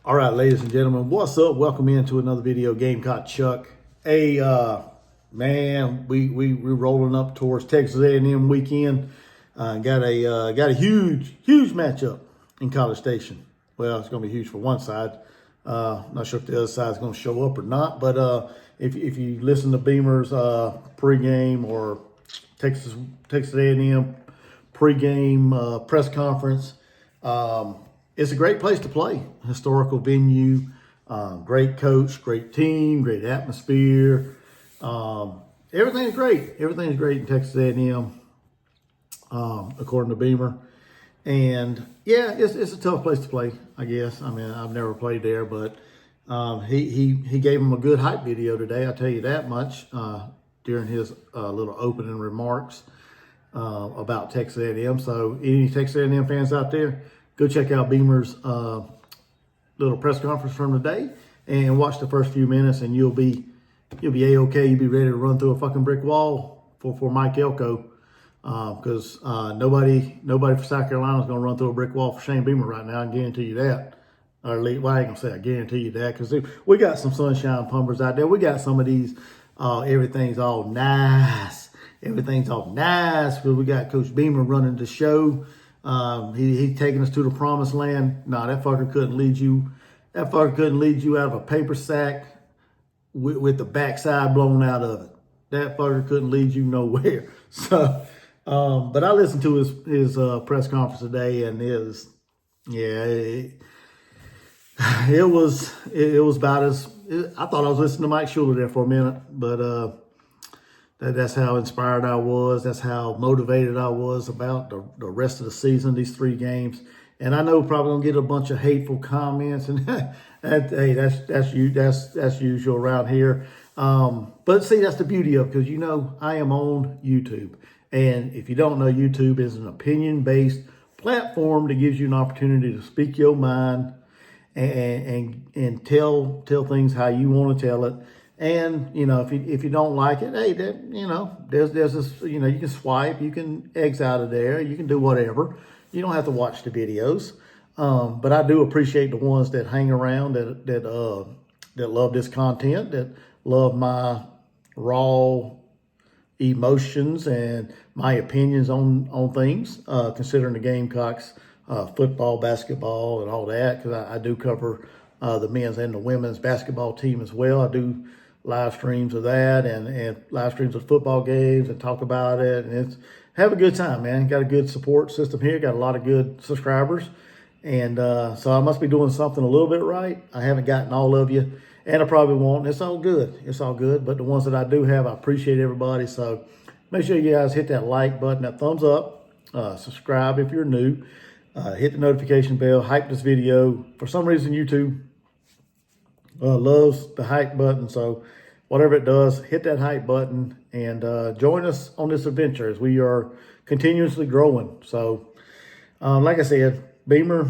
All right, ladies and gentlemen, what's up? Welcome into another video, Gamecock Chuck. Hey, man, we rolling up towards Texas A&M weekend. Got a huge matchup in College Station. Well, it's going to be huge for one side. Not sure if the other side's going to show up or not, but if you listen to Beamer's pregame or Texas A&M pregame press conference. It's a great place to play. Historical venue, great coach, great team, great atmosphere. Everything's great. Everything's great in Texas A&M, according to Beamer. And yeah, it's a tough place to play, I guess. I mean, I've never played there, but he gave him a good hype video today. I'll tell you that much during his little opening remarks about Texas A&M. So any Texas A&M fans out there, go check out Beamer's little press conference from today and watch the first few minutes, and you'll be A-okay. You'll be ready to run through a fucking brick wall for Mike Elko, because nobody from South Carolina is going to run through a brick wall for Shane Beamer right now. I can guarantee you that. Or at least, well, I ain't going to say I guarantee you that, because we got some sunshine pumpers out there. We got some of these, everything's all nice. Everything's all nice because we got Coach Beamer running the show. He's taking us to the promised land. No, that fucker couldn't lead you. That fucker couldn't lead you out of a paper sack with the backside blown out of it. That fucker couldn't lead you nowhere. So, but I listened to his press conference today, and it was about as I thought I was listening to Mike Schuler there for a minute, but that's how inspired I was. That's how motivated I was about the rest of the season, these 3 games. And I know probably gonna get a bunch of hateful comments, and hey, that's usual around here. But see, that's the beauty of it, because I am on YouTube, and if you don't know, YouTube is an opinion-based platform that gives you an opportunity to speak your mind and tell things how you want to tell it. And, if you don't like it, hey, there's this, you can swipe, you can exit out of there, you can do whatever. You don't have to watch the videos. But I do appreciate the ones that hang around, that love this content, that love my raw emotions and my opinions on things, considering the Gamecocks, football, basketball, and all that, because I do cover the men's and the women's basketball team as well. I do live streams of that and live streams of football games and talk about it. And have a good time, man. Got a good support system here. Got a lot of good subscribers. And so I must be doing something a little bit right. I haven't gotten all of you, and I probably won't. It's all good. It's all good. But the ones that I do have, I appreciate everybody. So make sure you guys hit that like button, that thumbs up, subscribe if you're new, hit the notification bell, hype this video. For some reason, YouTube loves the hype button, so whatever it does, hit that hype button and join us on this adventure as we are continuously growing. So, like I said, Beamer,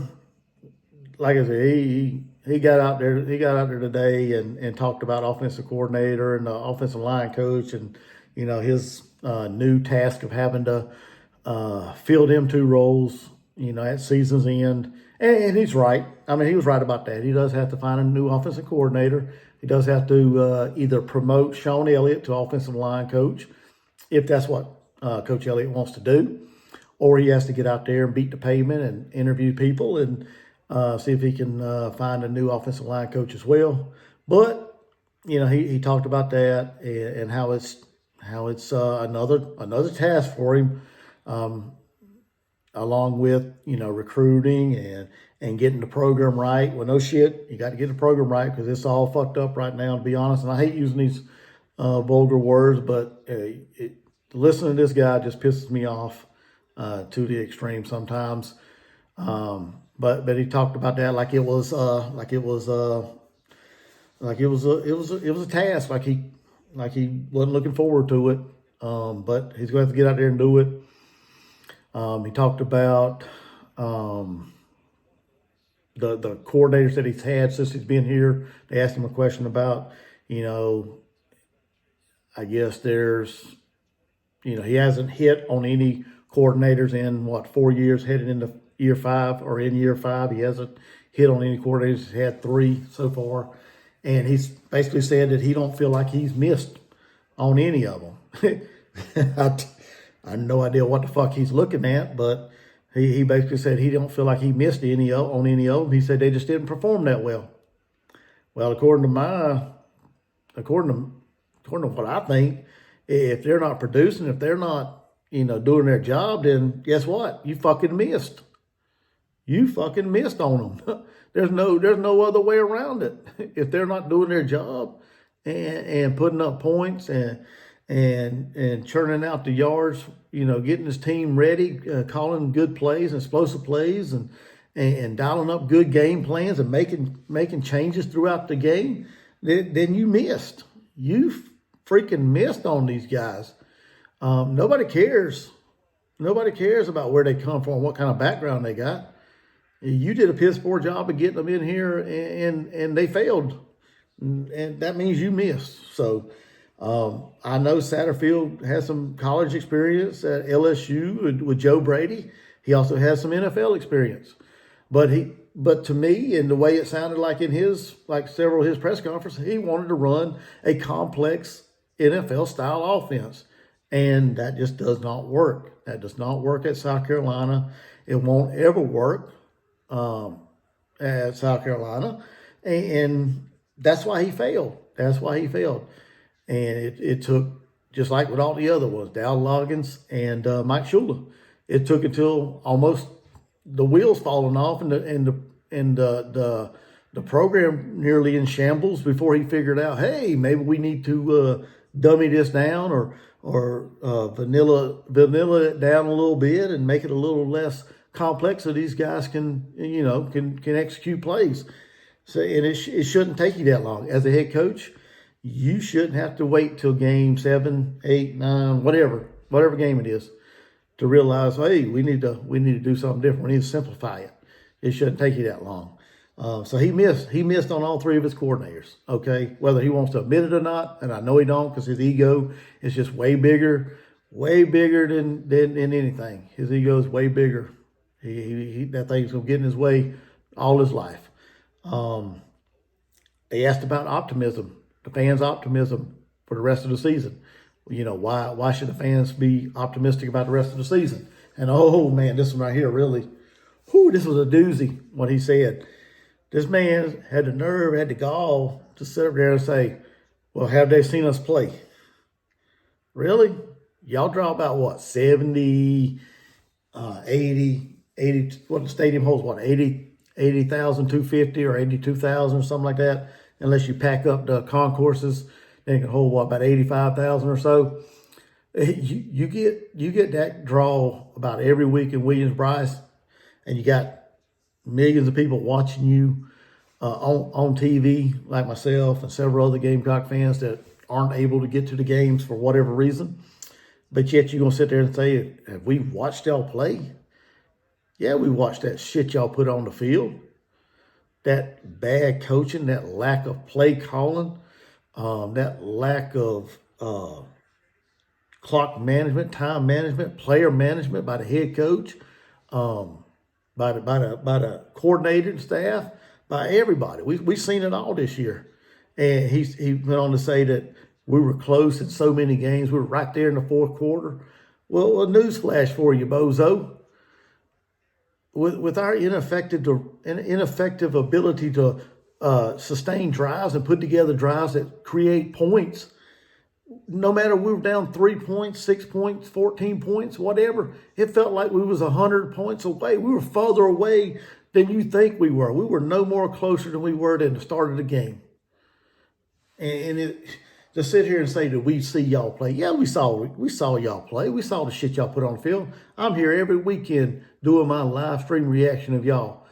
like I said, he got out there today and talked about offensive coordinator and the offensive line coach, and his new task of having to fill them 2 roles, at season's end. And he's right. I mean, he was right about that. He does have to find a new offensive coordinator. He does have to either promote Sean Elliott to offensive line coach, if that's what Coach Elliott wants to do, or he has to get out there and beat the pavement and interview people and see if he can find a new offensive line coach as well. But he talked about that and how it's another task for him. Along with, recruiting and getting the program right. Well, no shit, you got to get the program right, because it's all fucked up right now, to be honest. And I hate using these vulgar words, but listening to this guy just pisses me off to the extreme sometimes. But he talked about that like it was a task, like he wasn't looking forward to it. But he's going to have to get out there and do it. He talked about the coordinators that he's had since he's been here. They asked him a question about, I guess there's, he hasn't hit on any coordinators in 4 years, heading into year 5 or in year 5. He hasn't hit on any coordinators. He's had 3 so far. And he's basically said that he don't feel like he's missed on any of them. I have no idea what the fuck he's looking at, but he basically said he don't feel like he missed on any of them. He said they just didn't perform that well. Well, according to what I think, if they're not producing, if they're not, doing their job, then guess what? You fucking missed. You fucking missed on them. There's no other way around it. If they're not doing their job and putting up points and churning out the yards, getting his team ready, calling good plays, explosive plays, and dialing up good game plans and making changes throughout the game, then you missed. You freaking missed on these guys. Nobody cares. Nobody cares about where they come from, what kind of background they got. You did a piss poor job of getting them in here, and they failed, and that means you missed. So I know Satterfield has some college experience at LSU with Joe Brady. He also has some NFL experience, but to me, and the way it sounded like in several of his press conferences, he wanted to run a complex NFL style offense, and that just does not work. That does not work at South Carolina. It won't ever work at South Carolina, and that's why he failed. And it took, just like with all the other ones, Dow Loggins and Mike Shula, it took until almost the wheels falling off and the program nearly in shambles before he figured out, hey, maybe we need to dummy this down or vanilla it down a little bit and make it a little less complex so these guys can execute plays. So, and it shouldn't take you that long. As a head coach, you shouldn't have to wait till game 7, 8, 9, whatever game it is, to realize, hey, we need to do something different. We need to simplify it. It shouldn't take you that long. So he missed on all 3 of his coordinators. Okay, whether he wants to admit it or not, and I know he don't, because his ego is just way bigger than anything. His ego is way bigger. That thing's gonna get in his way all his life. They asked about optimism, the fans' optimism for the rest of the season. Why should the fans be optimistic about the rest of the season? And oh man, this one right here really, this was a doozy, what he said. This man had the nerve, had the gall to sit up there and say, well, have they seen us play? Really? Y'all draw about what, 70, 80, what the stadium holds, what, 80,250 or 82,000 or something like that, unless you pack up the concourses, then it can hold, what, about 85,000 or so. You get that draw about every week in Williams-Brice, and you got millions of people watching you on TV, like myself and several other Gamecock fans that aren't able to get to the games for whatever reason. But yet you're going to sit there and say, have we watched y'all play? Yeah, we watched that shit y'all put on the field. That bad coaching, that lack of play calling, that lack of clock management, time management, player management by the head coach, by the coordinator staff, by everybody. We've seen it all this year. And he went on to say that we were close in so many games. We were right there in the 4th quarter. Well, a newsflash for you, bozo. With our ineffective ability to sustain drives and put together drives that create points, no matter we were down 3 points, 6 points, 14 points, whatever, it felt like we was 100 points away. We were further away than you think we were. We were no more closer than we were than the start of the game. And to sit here and say that we see y'all play, yeah, we saw y'all play. We saw the shit y'all put on the field. I'm here every weekend doing my live stream reaction of y'all.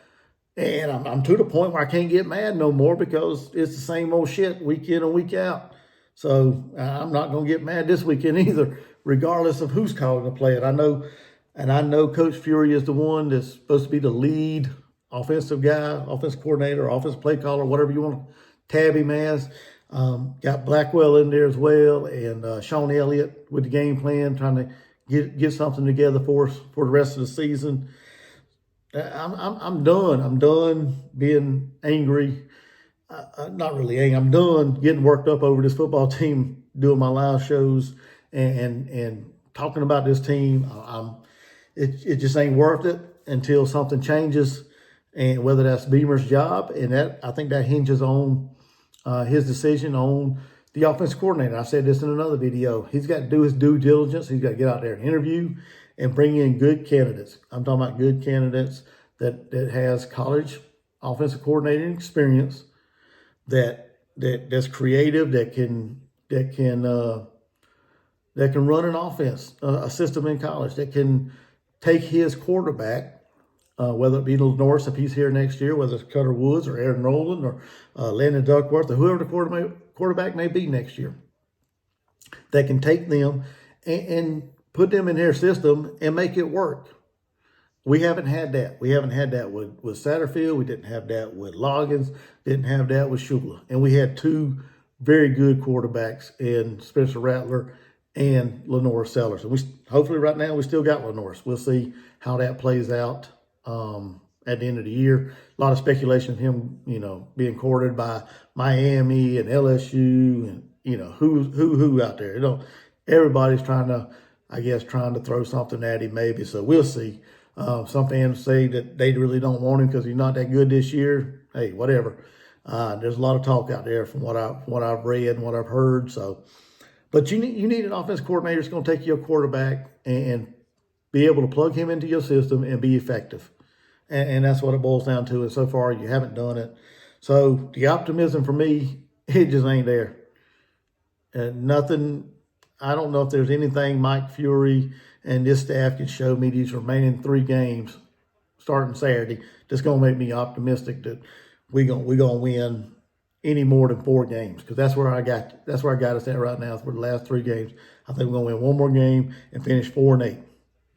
And I'm to the point where I can't get mad no more because it's the same old shit week in and week out. So I'm not going to get mad this weekend either, regardless of who's calling the play. And I know Coach Fury is the one that's supposed to be the lead offensive guy, offensive coordinator, offensive play caller, whatever you want to tab him as. Got Blackwell in there as well, and Sean Elliott with the game plan, trying to get something together for us for the rest of the season. I'm done. I'm done being angry. Not really angry. I'm done getting worked up over this football team, doing my live shows and talking about this team. It just ain't worth it until something changes, and whether that's Beamer's job, and that I think that hinges on his decision on the offensive coordinator. I said this in another video. He's got to do his due diligence. He's got to get out there and interview and bring in good candidates. I'm talking about good candidates that has college offensive coordinating experience, that's creative, that can run an offense, a system in college, that can take his quarterback, whether it be Norris if he's here next year, whether it's Cutter Woods or Aaron Nolan or Landon Duckworth or whoever the quarterback may be next year, that can take them and put them in their system and make it work. We haven't had that. We haven't had that with Satterfield. We didn't have that with Loggins. Didn't have that with Shula. And we had two very good quarterbacks in Spencer Rattler and Lenore Sellers. And we hopefully right now we still got Lenore. We'll see how that plays out at the end of the year. A lot of speculation of him, being courted by Miami and LSU and who out there. Everybody's trying to throw something at him maybe. So we'll see. Some fans say that they really don't want him because he's not that good this year. Hey, whatever. There's a lot of talk out there from what I've read and what I've heard. So, but you need an offensive coordinator that's going to take your quarterback and be able to plug him into your system and be effective. And that's what it boils down to. And so far, you haven't done it. So the optimism for me, it just ain't there. And nothing. I don't know if there's anything Mike Fury and this staff can show me these remaining 3 games starting Saturday that's going to make me optimistic that we're gonna win any more than 4 games, because that's where I got us at right now. For the last 3 games, I think we're going to win one more game and finish 4-8.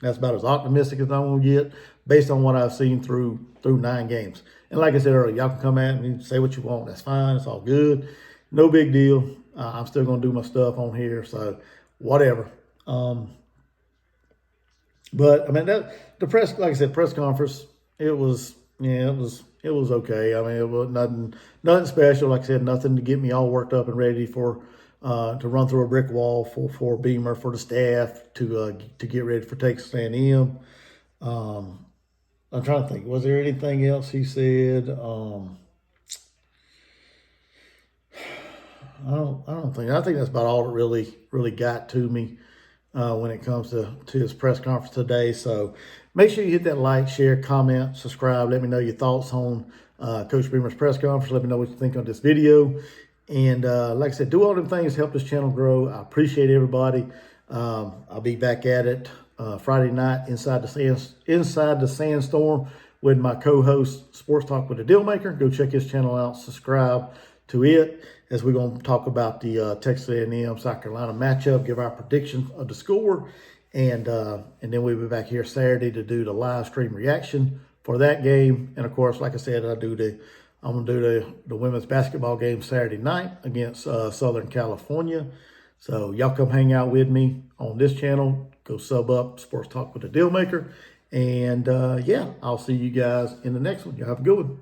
That's about as optimistic as I'm going to get based on what I've seen through 9 games. And like I said earlier, y'all can come at me and say what you want. That's fine. It's all good. No big deal. I'm still going to do my stuff on here, so whatever. But I mean, the press, like I said, press conference, it was okay. I mean, it was nothing special. Like I said, nothing to get me all worked up and ready for to run through a brick wall for Beamer, for the staff to get ready for Texas A&M. I'm trying to think. Was there anything else he said? I don't think. I think that's about all that really got to me when it comes to his press conference today. So make sure you hit that like, share, comment, subscribe. Let me know your thoughts on Coach Beamer's press conference. Let me know what you think of this video. And like I said, do all them things to help this channel grow. I appreciate everybody. I'll be back at it Friday night inside the Sandstorm with my co-host Sports Talk with the Dealmaker. Go check his channel out. Subscribe to it, as we're going to talk about the Texas A&M South Carolina matchup, give our prediction of the score, and then we'll be back here Saturday to do the live stream reaction for that game. And of course, like I said, I'm going to do the women's basketball game Saturday night against Southern California. So y'all come hang out with me on this channel. Go sub up Sports Talk with the Dealmaker. And yeah, I'll see you guys in the next one. Y'all have a good one.